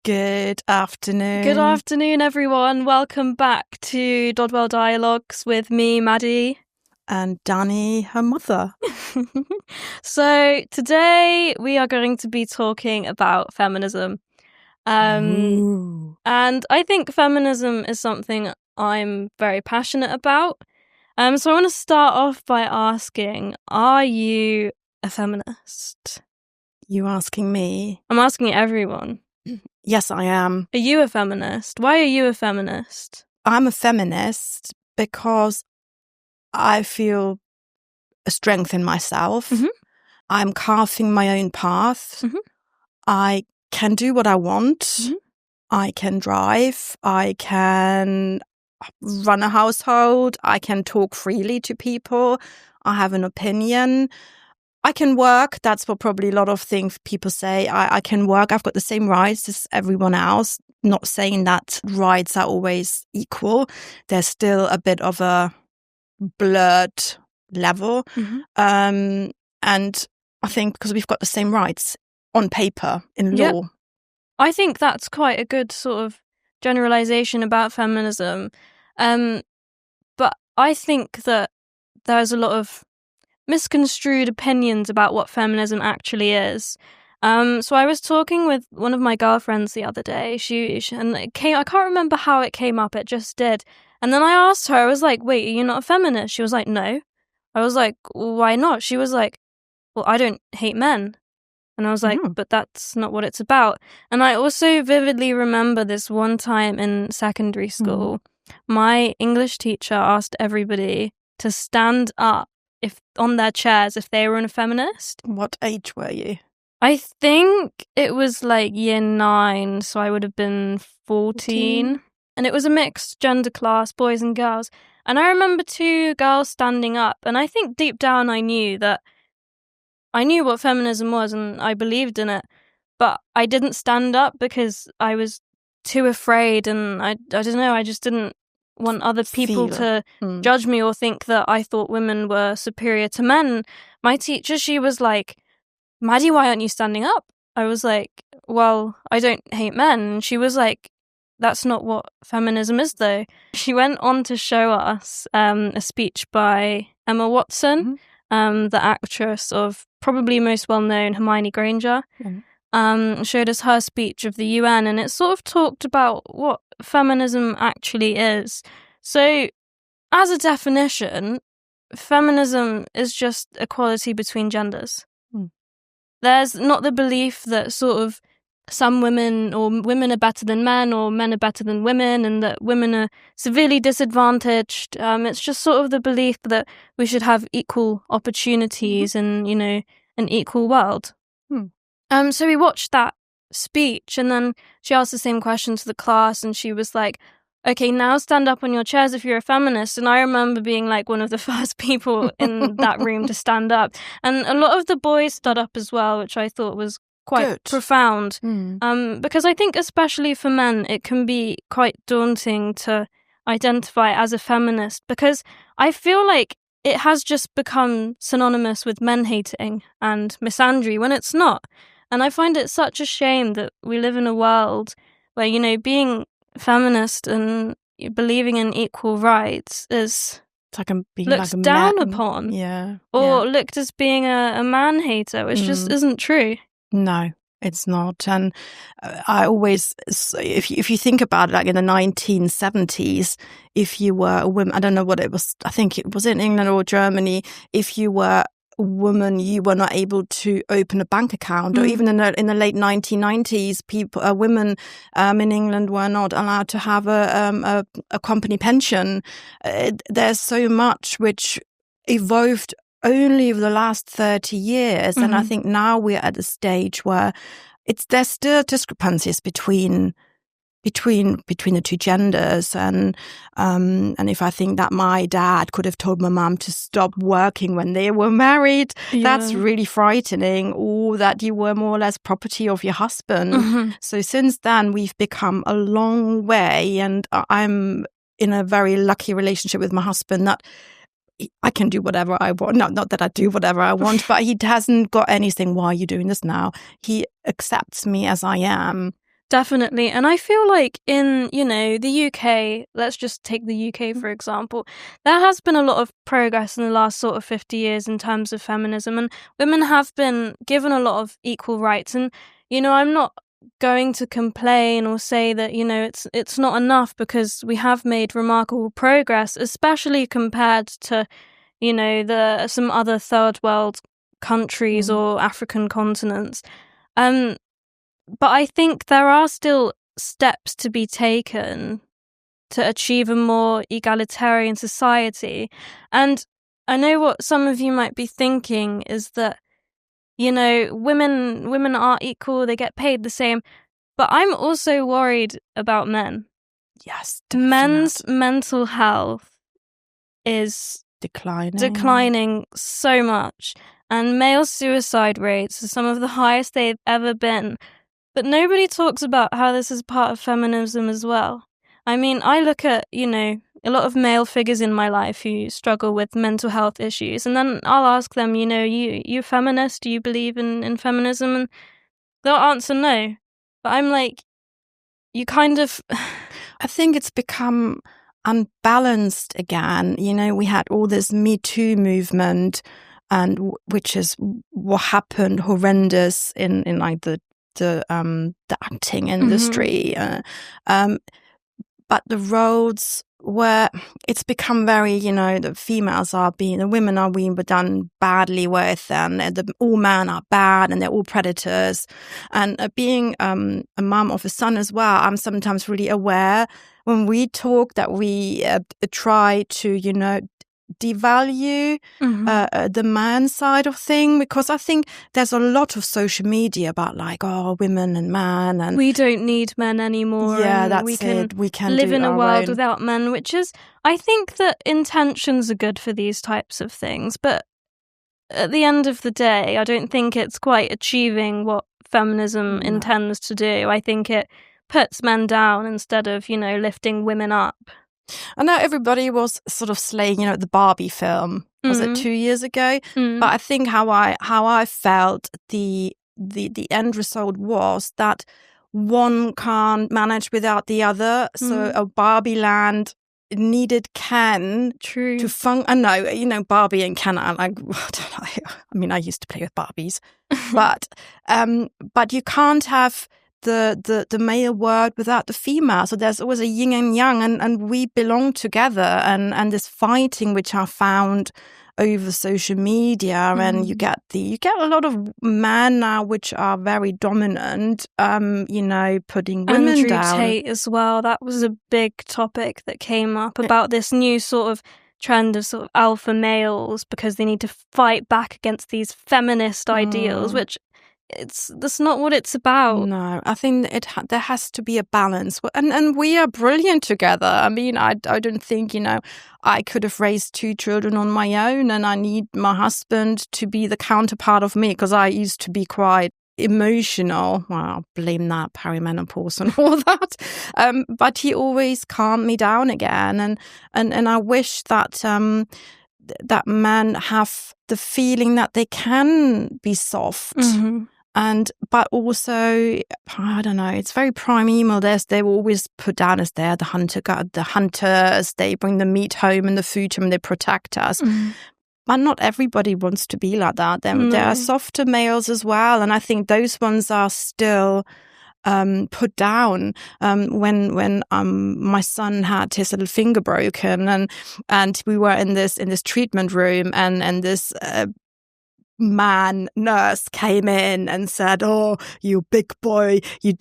Good afternoon. Good afternoon, everyone. Welcome back to Dodwell Dialogues with me, Maddie. And Danny, her mother. So today we are going to be talking about feminism. And I think feminism is something I'm very passionate about. So I want to start off by asking, are you a feminist? You asking me? I'm asking everyone. Yes, I am. Are you a feminist? Why are you a feminist? I'm a feminist because I feel a strength in myself. Mm-hmm. I'm carving my own path. Mm-hmm. I can do what I want. Mm-hmm. I can drive. I can run a household. I can talk freely to people. I have an opinion. I can work. That's what probably a lot of things people say. I can work. I've got the same rights as everyone else. Not saying that rights are always equal. There's still a bit of a blurred level. Mm-hmm. And I think because we've got the same rights on paper in law. I think that's quite a good sort of generalization about feminism. But I think that there's a lot of misconstrued opinions about what feminism actually is. So I was talking with one of my girlfriends the other day. And it came. I can't remember how it came up. It just did. And then I asked her. I was like, "Wait, are you not a feminist?" She was like, "No." I was like, "Why not?" She was like, "Well, I don't hate men." And I was like, but that's not what it's about. And I also vividly remember this one time in secondary school, my English teacher asked everybody to stand up on their chairs if they were a feminist. What age were you? I think it was like year 9, so I would have been 14. And it was a mixed gender class, boys and girls. And I remember 2 girls standing up. And I think deep down I knew what feminism was and I believed in it, but I didn't stand up because I was too afraid, and I don't know, I just didn't want other people to judge me or think that I thought women were superior to men. My teacher, she was like, "Maddie, why aren't you standing up?" I was like, "Well, I don't hate men." And she was like, "That's not what feminism is, though." She went on to show us a speech by Emma Watson, the actress of probably most well-known Hermione Granger, showed us her speech of the UN, and it sort of talked about what feminism actually is. So, as a definition, feminism is just equality between genders. There's not the belief that sort of some women are better than men or men are better than women and that women are severely disadvantaged. It's just sort of the belief that we should have equal opportunities and, an equal world. So we watched that speech, and then she asked the same question to the class, and she was like, "Okay, now stand up on your chairs if you're a feminist." And I remember being like one of the first people in that room to stand up. And a lot of the boys stood up as well, which I thought was quite profound. Because I think especially for men, it can be quite daunting to identify as a feminist, because I feel like it has just become synonymous with men hating and misandry when it's not. And I find it such a shame that we live in a world where, being feminist and believing in equal rights is looked down upon. Or looked as being a man hater, which just isn't true. No, it's not. And I always, if you think about it, like in the 1970s, if you were a woman, I don't know what it was, I think it was in England or Germany, if you were a woman, you were not able to open a bank account. Or even in the late 1990s, women in England were not allowed to have a company pension. There's so much which evolved only over the last 30 years. And I think now we're at a stage where there's still discrepancies between the two genders. And if I think that my dad could have told my mum to stop working when they were married, that's really frightening, or that you were more or less property of your husband. So since then, we've become a long way, and I'm in a very lucky relationship with my husband that I can do whatever I want. Not that I do whatever I want, but he hasn't got anything. Why are you doing this now? He accepts me as I am. Definitely. And I feel like in, the UK, let's just take the UK for example, there has been a lot of progress in the last sort of 50 years in terms of feminism, and women have been given a lot of equal rights. And, I'm not going to complain or say that, it's not enough, because we have made remarkable progress, especially compared to, some other third world countries or African continents. But I think there are still steps to be taken to achieve a more egalitarian society. And I know what some of you might be thinking is that, women are equal, they get paid the same. But I'm also worried about men. Yes, men's mental health is declining so much. And male suicide rates are some of the highest they've ever been. But nobody talks about how this is part of feminism as well. I mean, I look at, a lot of male figures in my life who struggle with mental health issues, and then I'll ask them, you feminist? Do you believe in feminism? And they'll answer no. But I'm like, you kind of... I think it's become unbalanced again. We had all this Me Too movement, and which is what happened horrendous in like the acting industry, but the roles where it's become very, the women are being done badly with, and all men are bad and they're all predators. And being a mum of a son as well, I'm sometimes really aware when we talk that we try to, devalue the man side of thing, because I think there's a lot of social media about like, women and man, and we don't need men anymore. Yeah, that's we can live in a world without men, which is, I think that intentions are good for these types of things, but at the end of the day, I don't think it's quite achieving what feminism intends to do. I think it puts men down instead of, lifting women up. I know everybody was sort of slaying, the Barbie film. Was it 2 years ago? But I think how I felt the end result was that one can't manage without the other. So a Barbie land needed Ken to function. I know, Barbie and Ken are like, I don't know. I mean, I used to play with Barbies, but you can't have the male word without the female. So there's always a yin and yang, and we belong together. And this fighting, which I found over social media, and you get a lot of men now which are very dominant, putting women Andrew down. Tate as well. That was a big topic that came up about this new sort of trend of sort of alpha males, because they need to fight back against these feminist ideals, which that's not what it's about. No, I think there has to be a balance, and we are brilliant together. I mean, I don't think I could have raised 2 children on my own, and I need my husband to be the counterpart of me, because I used to be quite emotional. Well, I'll blame that perimenopause and all that. But he always calmed me down again, and I wish that that men have the feeling that they can be soft. But also, I don't know, it's very primeval. They're always put down as they're the hunters. They bring the meat home and the food home, and they protect us. But not everybody wants to be like that. There are softer males as well, and I think those ones are still put down. When my son had his little finger broken, and we were in this treatment room, and this nurse came in and said, "Oh, you big boy, you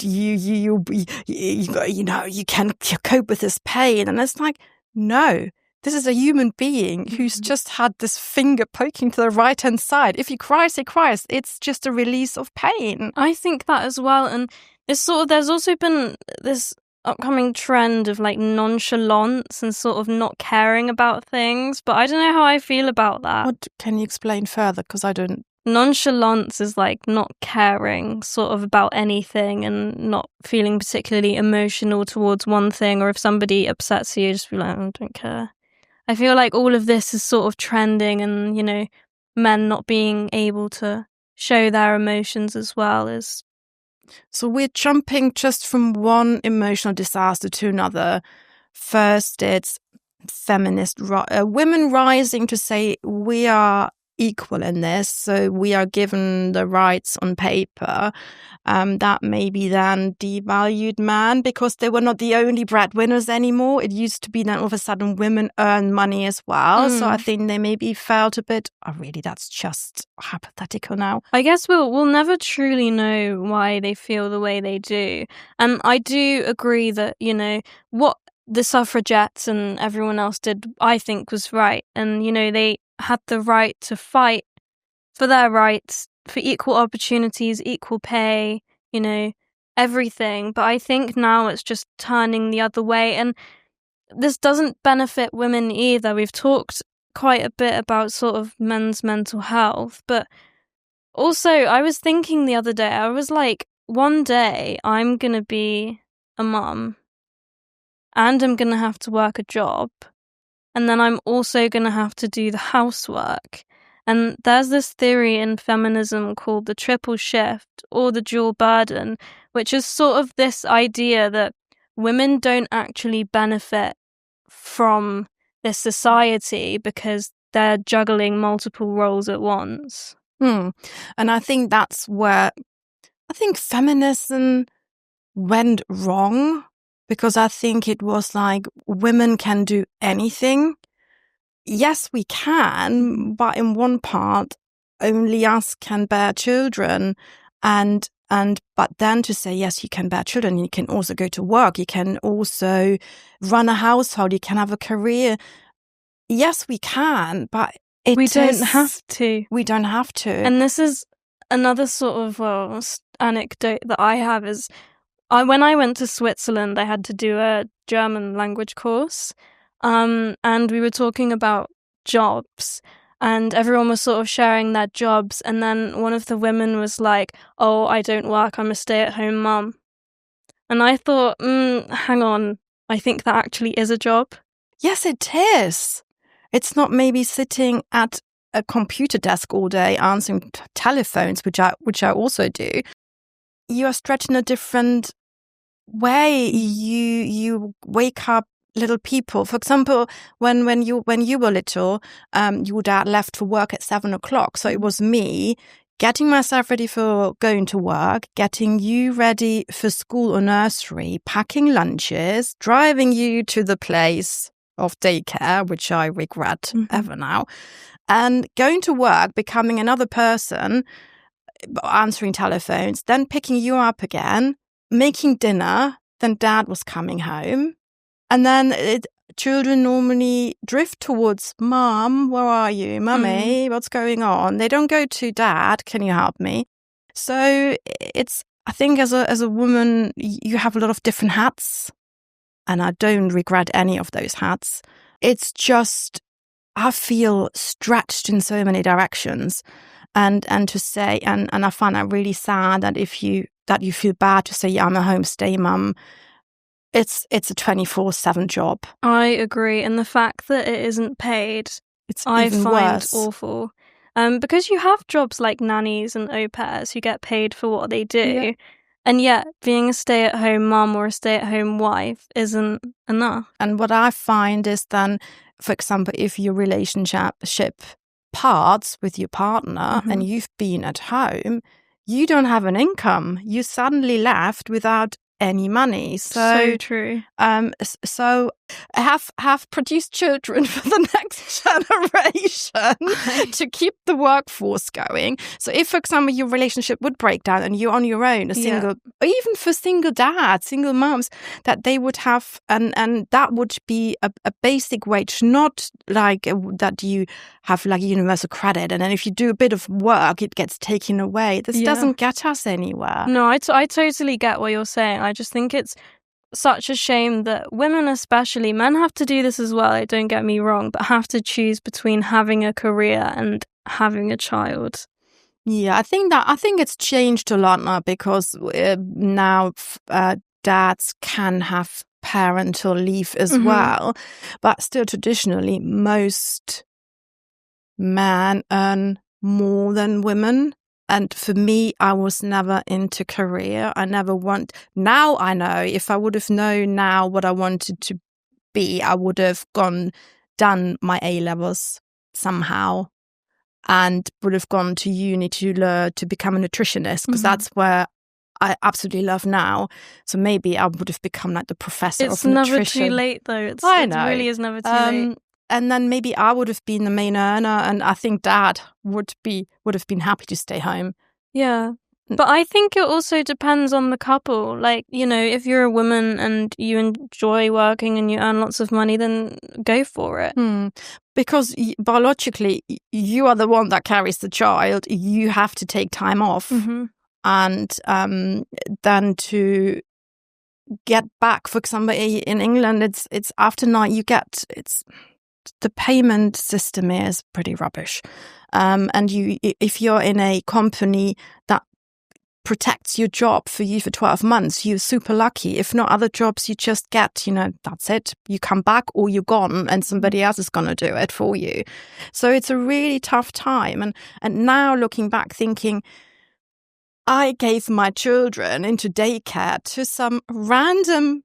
can cope with this pain." And it's like, no, this is a human being who's just had this finger poking to the right hand side. If he cries, he cries. It's just a release of pain. I think that as well. And there's also been this upcoming trend of like nonchalance and sort of not caring about things, but I don't know how I feel about that. What can you explain further? Because I don't. Nonchalance is like not caring sort of about anything and not feeling particularly emotional towards one thing, or if somebody upsets you, just be like, I don't care. I feel like all of this is sort of trending, and men not being able to show their emotions as well is So we're jumping just from one emotional disaster to another. First, it's feminist women rising to say we are equal in this, so we are given the rights on paper. That maybe then devalued man because they were not the only breadwinners anymore. It used to be that all of a sudden women earn money as well. So I think they maybe felt a bit, oh really, that's just hypothetical now. I guess we'll never truly know why they feel the way they do. And I do agree that, you know, what the suffragettes and everyone else did, I think was right. And, you know, they had the right to fight for their rights, for equal opportunities, equal pay, you know, everything. But I think now it's just turning the other way. And this doesn't benefit women either. We've talked quite a bit about sort of men's mental health. But also, I was thinking the other day, I was like, one day I'm going to be a mum and I'm going to have to work a job. And then I'm also going to have to do the housework. And there's this theory in feminism called the triple shift or the dual burden, which is sort of this idea that women don't actually benefit from this society because they're juggling multiple roles at once. And I think that's where I think feminism went wrong, because I think it was like women can do anything. Yes, we can, but in one part, only us can bear children. But then to say, yes, you can bear children, you can also go to work, you can also run a household, you can have a career. Yes, we can, but we don't have to. We don't have to. And this is another sort of anecdote that I have is when I went to Switzerland, I had to do a German language course. And we were talking about jobs, and everyone was sort of sharing their jobs. And then one of the women was like, oh, I don't work, I'm a stay-at-home mum. And I thought, hang on, I think that actually is a job. Yes, it is. It's not maybe sitting at a computer desk all day answering telephones, which I also do. You are stretched in a different way. You wake up little people. For example, when you were little, your dad left for work at 7:00. So it was me getting myself ready for going to work, getting you ready for school or nursery, packing lunches, driving you to the place of daycare, which I regret ever now, and going to work, becoming another person, answering telephones, then picking you up again, making dinner, then dad was coming home. And then children normally drift towards mom, where are you? Mummy, what's going on? They don't go to dad, can you help me? So I think as a woman, you have a lot of different hats. And I don't regret any of those hats. It's just, I feel stretched in so many directions. And to say, and I find that really sad that that you feel bad to say, yeah, I'm a homestay mum. It's a 24/7 job. I agree. And the fact that it isn't paid, I find worse. Awful. Because you have jobs like nannies and au pairs who get paid for what they do. Yeah. And yet, being a stay-at-home mum or a stay-at-home wife isn't enough. And what I find is then, for example, if your relationship parts with your partner and you've been at home, you don't have an income. You're suddenly left without any money. So true. So have produced children for the next generation to keep the workforce going. So if, for example, your relationship would break down and you're on your own, or even for single dads, single moms, that they would have, and that would be a basic wage, not like that you have like universal credit, and then if you do a bit of work, it gets taken away. This doesn't get us anywhere. No, I totally get what you're saying. I just think it's such a shame that women, especially, men have to do this as well, don't get me wrong, but have to choose between having a career and having a child. Yeah, I think it's changed a lot now, because now dads can have parental leave as well. But still, traditionally, most men earn more than women. And for me, I was never into career. Now I know, if I would have known now what I wanted to be, I would have done my A-levels somehow and would have gone to uni to learn to become a nutritionist, because that's where I absolutely love now. So maybe I would have become like the professor of nutrition. It's never too late, though. It really is never too late. And then maybe I would have been the main earner, and I think Dad would have been happy to stay home. Yeah. But I think it also depends on the couple. Like, you know, if you're a woman and you enjoy working and you earn lots of money, then go for it. Because biologically, you are the one that carries the child. You have to take time off. And then to get back, for example, in England, it's after 9, the payment system is pretty rubbish. And if you're in a company that protects your job for you for 12 months, you're super lucky. If not, other jobs you just get, that's it. You come back or you're gone and somebody else is going to do it for you. So it's a really tough time. And now looking back thinking, I gave my children into daycare to some random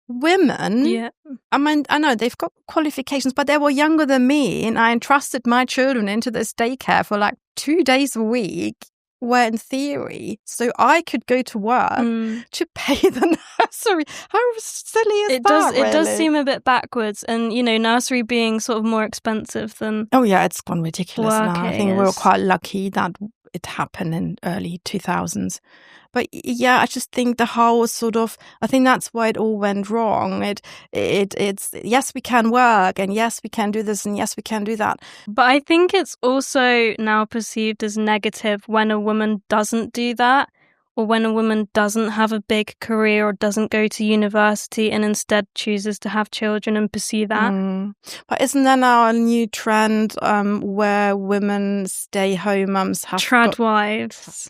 women. Yeah. I mean, I know they've got qualifications, but they were younger than me, and I entrusted my children into this daycare for like 2 days a week, where in theory, so I could go to work to pay the nursery. How silly is that? It does seem a bit backwards, and nursery being sort of more expensive than. Oh yeah, it's gone ridiculous now. I think we were quite lucky that it happened in early 2000s. But yeah, I just think the whole I think that's why it all went wrong. It's yes, we can work, and yes, we can do this, and yes, we can do that. But I think it's also now perceived as negative when a woman doesn't do that, or when a woman doesn't have a big career or doesn't go to university and instead chooses to have children and pursue that. But isn't there now a new trend where women stay-home mums have Tradwives?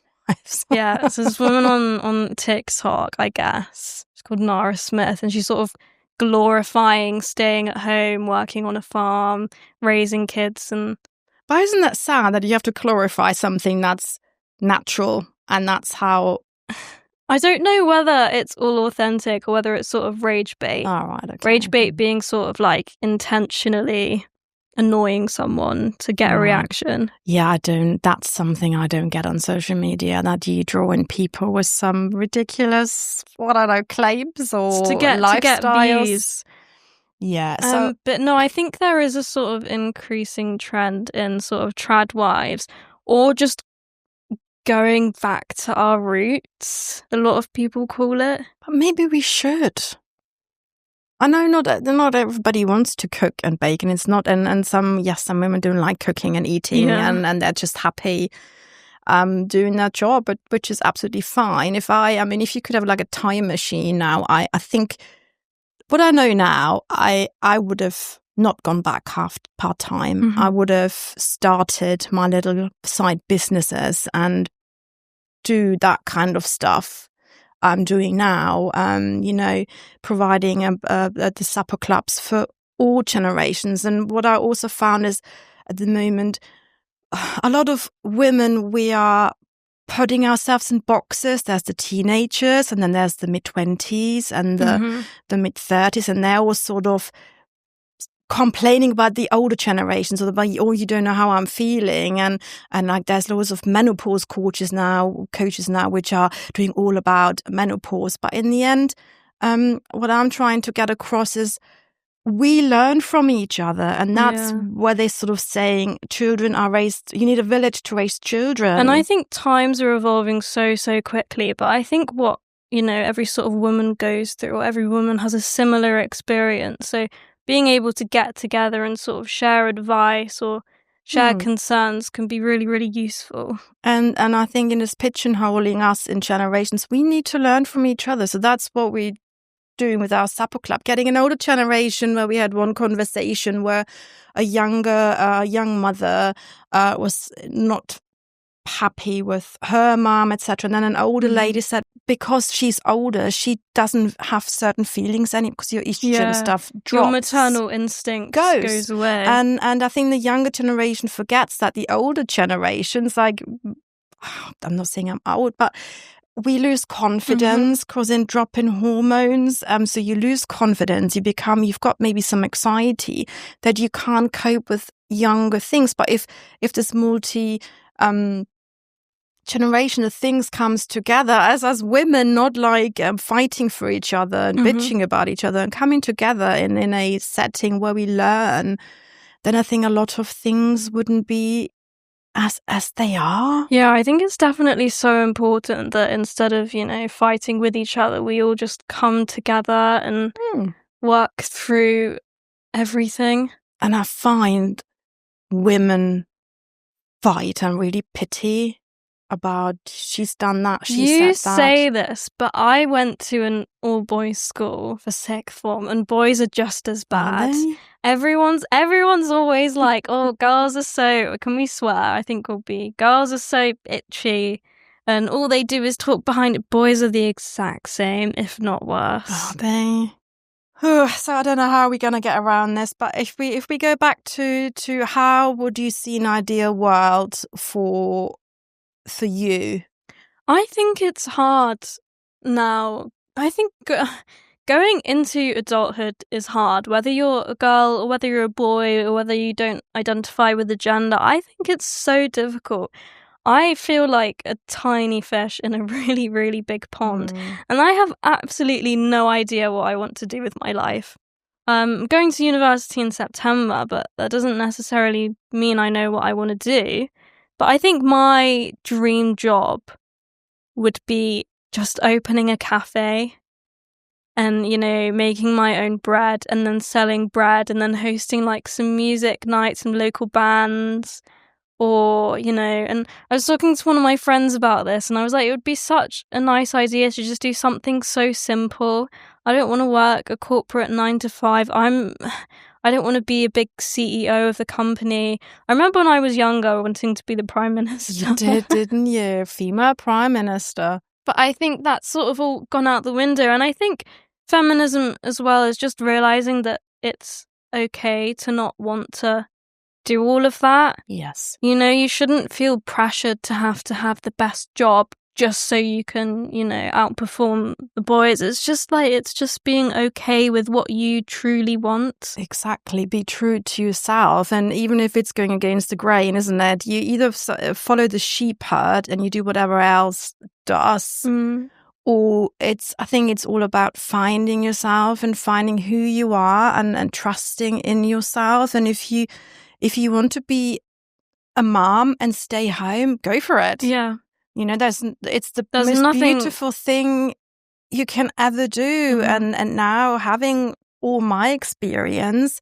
Yeah, so this woman on TikTok, I guess. She's called Nara Smith, and she's sort of glorifying staying at home, working on a farm, raising kids. But isn't that sad that you have to glorify something that's natural, and that's how... I don't know whether it's all authentic or whether it's sort of rage bait. Oh, right, okay. Rage bait being sort of like intentionally annoying someone to get a reaction. Yeah, that's something I don't get on social media, that you draw in people with some ridiculous, claims or to get views. Yeah. So, but no, I think there is a sort of increasing trend in sort of tradwives, or just going back to our roots, a lot of people call it. But maybe we should. I know not everybody wants to cook and bake, and it's not, and some women don't like cooking and eating, and they're just happy doing their job, but which is absolutely fine. If you could have like a time machine now, I think what I know now, I would have not gone back part-time. I would have started my little side businesses and do that kind of stuff I'm doing now, providing the supper clubs for all generations. And what I also found is, at the moment, a lot of women, we are putting ourselves in boxes. There's the teenagers, and then there's the mid-20s and the mid-30s, and they're all sort of complaining about the older generations, or about, you don't know how I'm feeling, and like there's loads of menopause coaches now which are doing all about menopause. But in the end, what I'm trying to get across is we learn from each other, and that's where they're sort of saying children are raised, you need a village to raise children. And I think times are evolving so quickly, but I think what every sort of woman goes through, or every woman has a similar experience, so being able to get together and sort of share advice or share concerns can be really, really useful. And I think in this pigeonholing us in generations, we need to learn from each other. So that's what we're doing with our supper club, getting an older generation, where we had one conversation where a young mother was not happy with her mom, etc. And then an older lady said, because she's older, she doesn't have certain feelings anymore, because your estrogen stuff drops. Your maternal instinct goes away. And I think the younger generation forgets that the older generations, like I'm not saying I'm old, but we lose confidence causing drop in hormones. So you lose confidence, you've got maybe some anxiety that you can't cope with younger things. But if this generational things comes together as women, not like fighting for each other and bitching about each other, and coming together in a setting where we learn, then I think a lot of things wouldn't be as they are. Yeah, I think it's definitely so important that instead of, fighting with each other, we all just come together and work through everything. And I find women fight and really pity about she's done that, she said that. You say this, but I went to an all-boys school for sixth form, and boys are just as bad. Are they? Everyone's always like, oh, girls are so, can we swear? I think we'll be, girls are so itchy, and all they do is talk behind it. Boys are the exact same, if not worse. Are they? So I don't know how we're going to get around this, but if we go back to how would you see an ideal world for you? I think it's hard now. I think going into adulthood is hard, whether you're a girl or whether you're a boy or whether you don't identify with a gender. I think it's so difficult. I feel like a tiny fish in a really, really big pond, and I have absolutely no idea what I want to do with my life. I'm going to university in September, but that doesn't necessarily mean I know what I want to do. But I think my dream job would be just opening a cafe and, making my own bread and then selling bread and then hosting like some music nights, some local bands. Or, and I was talking to one of my friends about this, and I was like, it would be such a nice idea to just do something so simple. I don't want to work a corporate 9 to 5. I don't want to be a big CEO of the company. I remember when I was younger wanting to be the Prime Minister. You did, didn't you? Female Prime Minister. But I think that's sort of all gone out the window. And I think feminism as well is just realising that it's okay to not want to do all of that. Yes. You shouldn't feel pressured to have the best job just so you can, outperform the boys. It's just being okay with what you truly want. Exactly. Be true to yourself. And even if it's going against the grain, isn't it? You either follow the sheep herd and you do whatever else does, or I think it's all about finding yourself and finding who you are and trusting in yourself. And if you want to be a mom and stay home, go for it. Yeah. There's the most beautiful thing you can ever do. And now having all my experience,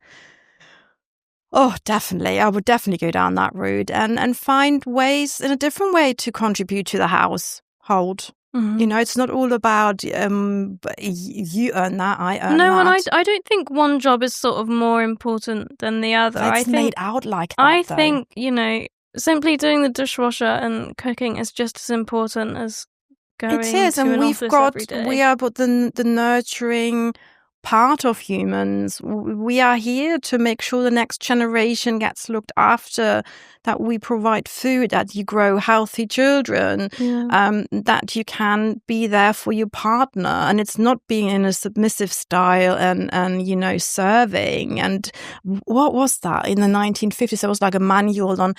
definitely, I would definitely go down that route and find ways in a different way to contribute to the household. It's not all about you earn that, I earn that. No, and I don't think one job is sort of more important than the other. It's made out like that, I think, simply doing the dishwasher and cooking is just as important as going to an office every day. We are but the nurturing part of humans. We are here to make sure the next generation gets looked after, that we provide food, that you grow healthy children, that you can be there for your partner. And it's not being in a submissive style and serving. And what was that? In the 1950s, there was like a manual on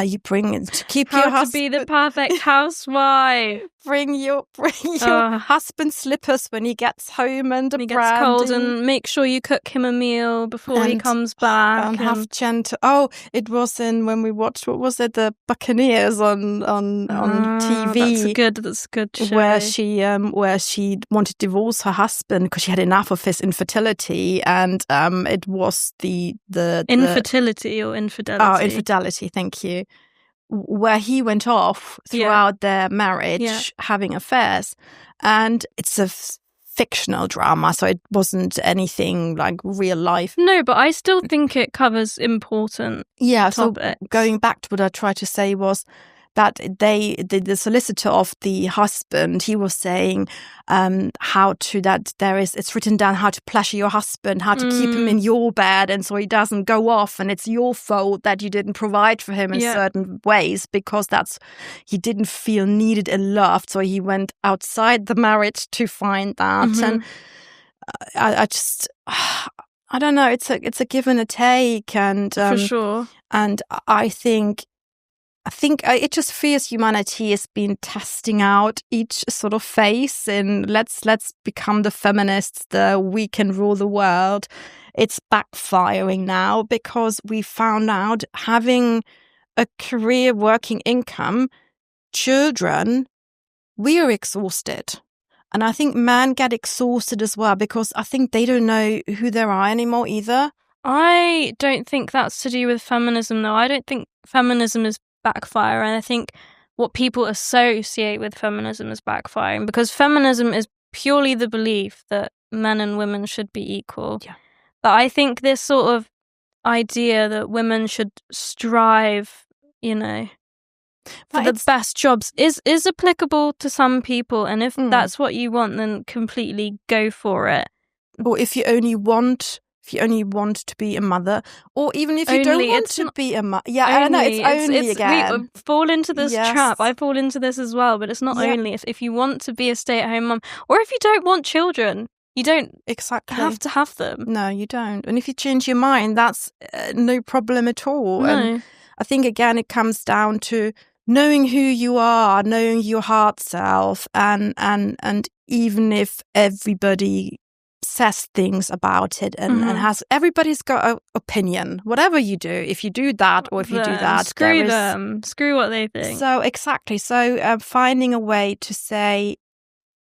you bring it to keep your husband. To be the perfect housewife. Bring your husband's slippers when he gets home and he gets cold, and make sure you cook him a meal before he comes back. And have gentle. It was when we watched, what was it, the Buccaneers on TV. That's a good show. Where she wanted to divorce her husband because she had enough of his infertility, and it was the infertility or infidelity. Oh, infidelity. Thank you. Where he went off throughout their marriage, having affairs. And it's a fictional drama, so it wasn't anything like real life. No, but I still think it covers important topics. So going back to what I tried to say was that the solicitor of the husband, he was saying it's written down how to pleasure your husband, how to keep him in your bed, and so he doesn't go off, and it's your fault that you didn't provide for him in certain ways, because he didn't feel needed and loved, so he went outside the marriage to find that. And I just, I don't know, it's a give and a take, and for sure. And I think it just feels humanity has been testing out each sort of phase in let's become the feminists, we can rule the world. It's backfiring now, because we found out having a career, working income, children, we are exhausted. And I think men get exhausted as well, because I think they don't know who they are anymore either. I don't think that's to do with feminism, though. I don't think feminism is backfiring. I think what people associate with feminism is backfiring, because feminism is purely the belief that men and women should be equal. Yeah. But I think this sort of idea that women should strive, for the best jobs is applicable to some people, and if that's what you want, then completely go for it. Or if you only want to be a mother, or even if you don't want to be a mother. Yeah, I know, it's only again. We fall into this trap. I fall into this as well, but it's not only. If you want to be a stay-at-home mum, or if you don't want children, you don't have to have them. No, you don't. And if you change your mind, that's no problem at all. No. And I think, again, it comes down to knowing who you are, knowing your heart self, and even if everybody says things about it and everybody's got an opinion, whatever you do, if you do that or if you do that, screw them, screw what they think. So exactly, so finding a way to say,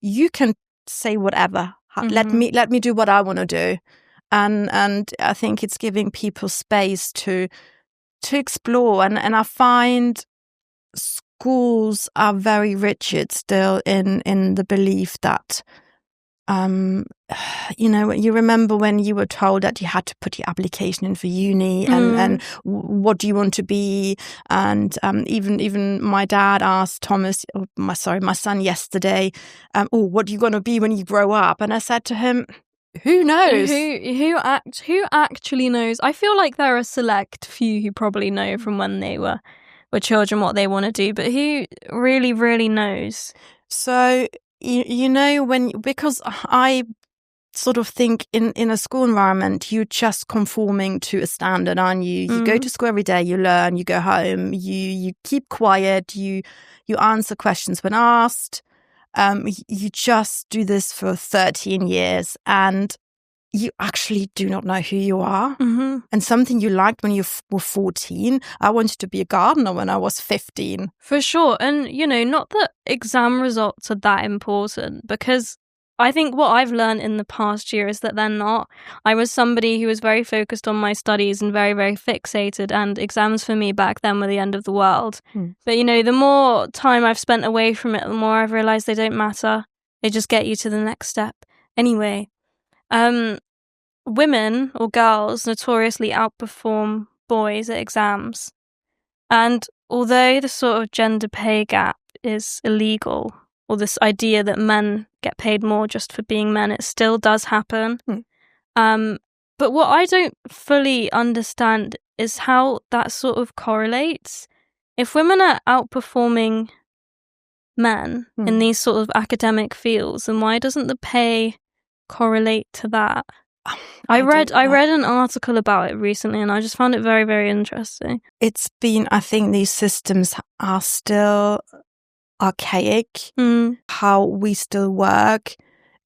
you can say whatever, let me do what I want to do, and I think it's giving people space to explore, and I find schools are very rigid still in the belief that you remember when you were told that you had to put your application in for uni and what do you want to be, and even my dad asked my son yesterday, what are you going to be when you grow up? And I said to him, who knows? Who actually knows? I feel like there are a select few who probably know from when they were children what they want to do, but who really, really knows? So because I sort of think in a school environment, you're just conforming to a standard, aren't you? You go to school every day, you learn, you go home, you keep quiet, you answer questions when asked. You just do this for 13 years, and you actually do not know who you are. And something you liked when you were 14. I wanted to be a gardener when I was 15. For sure. And, not that exam results are that important, because I think what I've learned in the past year is that they're not. I was somebody who was very focused on my studies and very, very fixated, and exams for me back then were the end of the world. But, the more time I've spent away from it, the more I've realised they don't matter. They just get you to the next step. Anyway, women or girls notoriously outperform boys at exams. And although the sort of gender pay gap is illegal, or this idea that men get paid more just for being men, it still does happen. But what I don't fully understand is how that sort of correlates. If women are outperforming men in these sort of academic fields, then why doesn't the pay correlate to that? I read an article about it recently, and I just found it very, very interesting. I think these systems are still archaic, how we still work.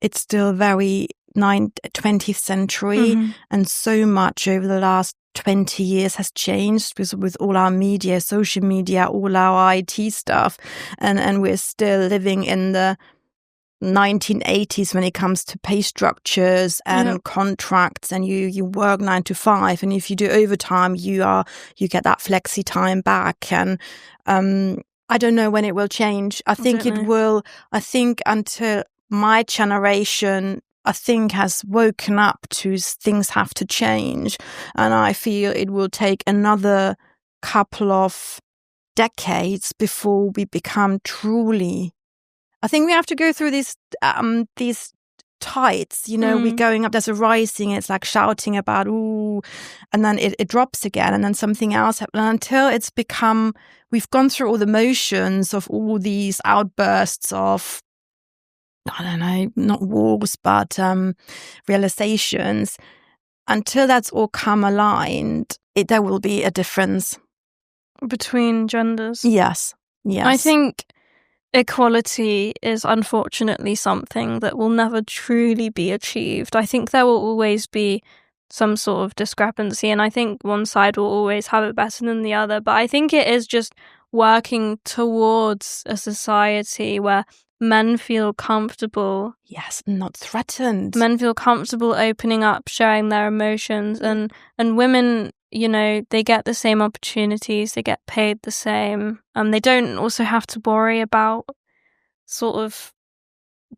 It's still very 20th century, and so much over the last 20 years has changed with all our media, social media, all our IT stuff, and we're still living in the 1980s when it comes to pay structures and contracts, and you work 9 to 5, and if you do overtime, you get that flexi time back, and I don't know when it will change. I think it will. I think until my generation, I think, has woken up to things have to change, and I feel it will take another couple of decades before we become truly. I think we have to go through these tides, we're going up, there's a rising, it's like shouting about, ooh, and then it drops again, and then something else happens until it's become, we've gone through all the motions of all these outbursts of, I don't know, not wars, but realizations. Until that's all come aligned, there will be a difference. Between genders? Yes. I think equality is unfortunately something that will never truly be achieved. I think there will always be some sort of discrepancy, and I think one side will always have it better than the other. But I think it is just working towards a society where men feel comfortable. Yes, not threatened. Men feel comfortable opening up, sharing their emotions, and women, they get the same opportunities, they get paid the same. They don't also have to worry about sort of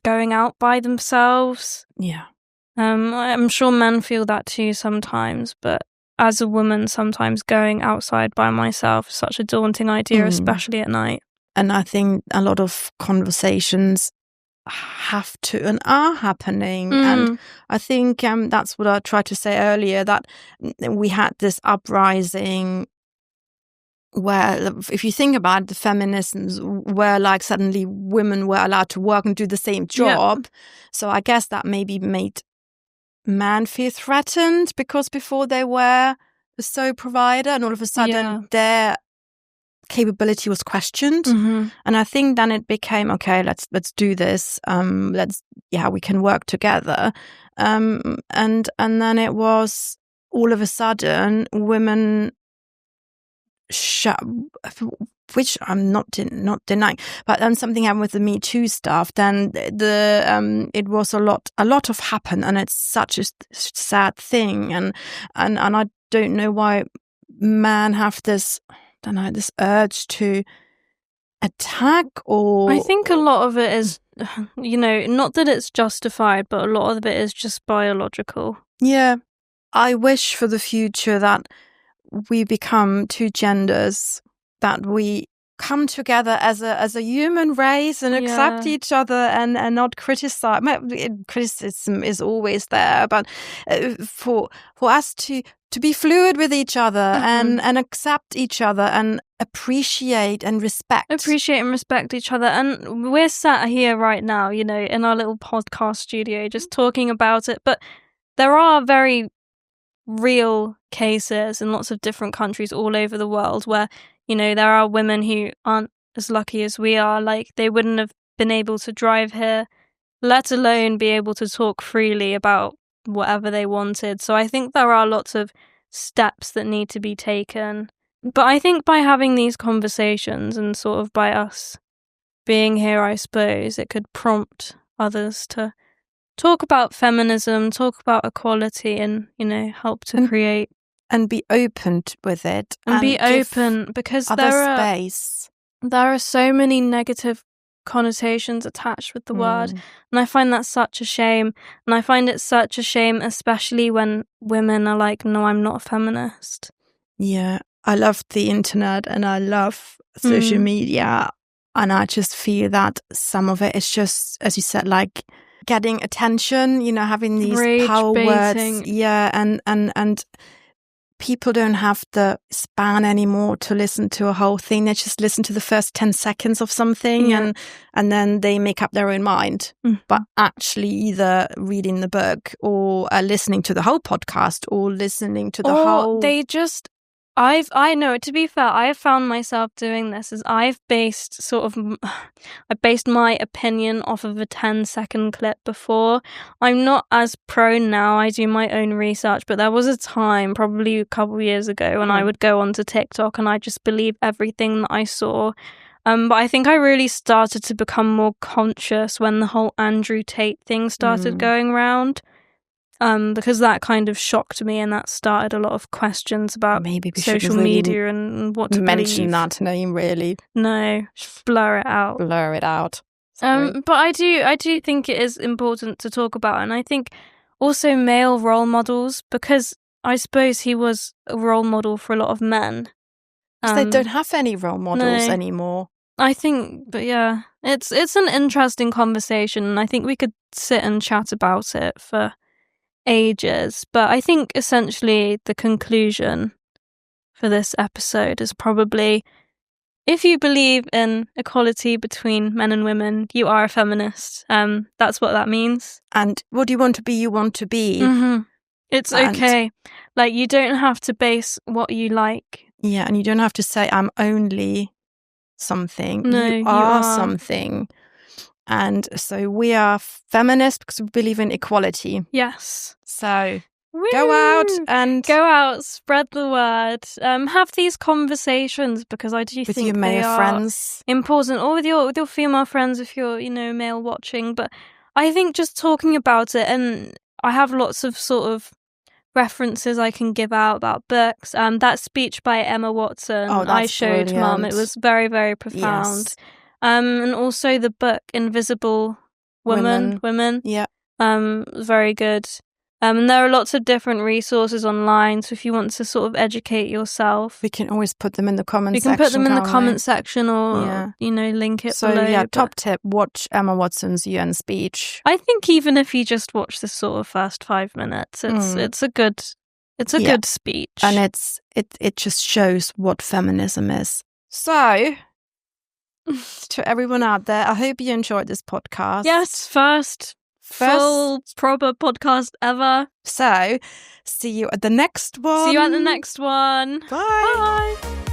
going out by themselves. Yeah. I'm sure men feel that too sometimes, but as a woman, sometimes going outside by myself is such a daunting idea, especially at night. And I think a lot of conversations have to and are happening. And I think that's what I tried to say earlier, that we had this uprising where, if you think about it, the feminisms, where like suddenly women were allowed to work and do the same job. Yeah. So I guess that maybe made men feel threatened, because before they were the sole provider, and all of a sudden their capability was questioned. And I think then it became, okay, let's do this. We can work together. And then it was all of a sudden women which I'm not denying, but then something happened with the Me Too stuff. Then it was a lot of happen, and it's such a sad thing. And I don't know why men have this urge to attack, or I think a lot of it is, not that it's justified, but a lot of it is just biological. Yeah. I wish for the future that we become two genders, that we come together as a human race and accept each other and not criticize. Criticism is always there, but for us to be fluid with each other and accept each other and appreciate and respect each other. And we're sat here right now, in our little podcast studio, just talking about it. But there are very real cases in lots of different countries all over the world where, there are women who aren't as lucky as we are. Like, they wouldn't have been able to drive here, let alone be able to talk freely about whatever they wanted. So I think there are lots of steps that need to be taken. But I think by having these conversations and sort of by us being here, I suppose, it could prompt others to talk about feminism, talk about equality, and, help to create. And be open with it. And be open, because there are so many negative connotations attached with the word. And I find that such a shame. And I find it such a shame, especially when women are like, no, I'm not a feminist. Yeah, I love the internet and I love social media. And I just feel that some of it is just, as you said, like getting attention, having these rage power baiting. words. Yeah, and people don't have the span anymore to listen to a whole thing. They just listen to the first 10 seconds of something and then they make up their own mind. But actually either reading the book or listening to the whole podcast or listening to the whole... I know, to be fair, I have found myself doing this, as I based my opinion off of a 10-second clip before. I'm not as prone now, I do my own research, but there was a time, probably a couple of years ago, when I would go onto TikTok and I just believe everything that I saw. But I think I really started to become more conscious when the whole Andrew Tate thing started going round. Because that kind of shocked me, and that started a lot of questions about social media and what to mention believe. That name, really. No, blur it out. Blur it out. But I do think it is important to talk about, and I think also male role models, because I suppose he was a role model for a lot of men. Because they don't have any role models anymore. I think, but yeah, it's an interesting conversation, and I think we could sit and chat about it for ages. But I think essentially the conclusion for this episode is probably, if you believe in equality between men and women, you are a feminist. That's what that means. And what do you want to be? You want to be. Mm-hmm. It's okay. Like, you don't have to base what you like. Yeah, and you don't have to say, I'm only something. No, you are something. And so we are feminists because we believe in equality. Yes. So Woo! Go out, spread the word. Have these conversations, because I do with think your they male are friends, important, or with your female friends if you're, male watching. But I think just talking about it, and I have lots of sort of references I can give out about books. That speech by Emma Watson, I showed brilliant. Mum. It was very, very profound. Yes. And also the book Invisible Women. Yeah. Very good. And there are lots of different resources online, so if you want to sort of educate yourself, we can always put them in the comment section. You can put them in the comment section, or link it below. So yeah, top tip: watch Emma Watson's UN speech. I think even if you just watch the sort of first 5 minutes, it's a good speech, and it just shows what feminism is. So, to everyone out there, I hope you enjoyed this podcast. Yes, first full proper podcast ever. So, see you at the next one. Bye. Bye.